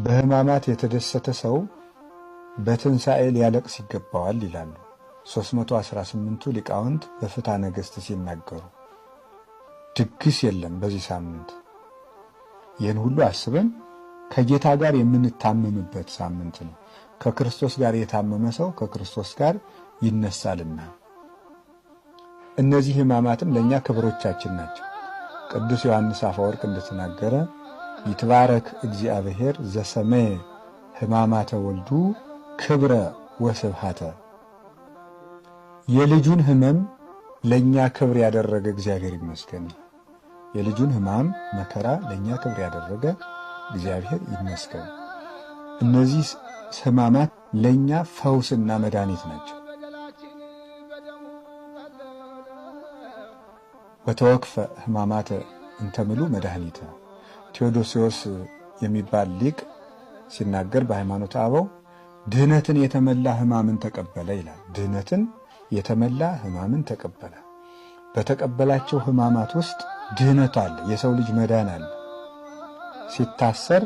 በሕማማት የተደሰተ ሰው በትንሣኤ ሊያለቅስ ይገባዋል ይላሉ 318ቱ ሊቃውንት በፍትሐ ነገሥት ሲናገሩ። ድግስ የለም በዚህ ሳምንት። ይህን ሁሉ አስበን ከጌታ ጋር የምንታመምበት ሳምንት ነው። ከክርስቶስ ጋር የታመመ ሰው ከክርስቶስ ጋር ይነሳልና። እነዚህ ሕማማትም ለእኛ ክብሮቻችን ናቸው። ቅዱስ ዮሐንስ አፈወርቅ እንደተናገረ ይትባረክ እግዚአብሔር ዘሰመየ ሕማማተ ወልዱ ክብረ ወስብሐተ። የልጁን ሕመም ለእኛ ክብር ያደረገ እግዚአብሔር ይመስገን። የልጁን ሕማም መከራ ለእኛ ክብር ያደረገ እግዚአብሔር ይመስገን። እነዚህ ሕማማት ለእኛ ፈውስና መድኃኒት ናቸው። ወተወክፈ ሕማማተ እንተምሉ መድኃኒተ። ቴዎዶስዮስ የሚባል ሊቅ ሲናገር በሃይማኖተ አበው ድህነትን የተመላ ሕማምን ተቀበለ ይላል። ድህነትን የተመላ ሕማምን ተቀበለ። በተቀበላቸው ሕማማት ውስጥ ድህነት አለ፣ የሰው ልጅ መዳን አለ። ሲታሰር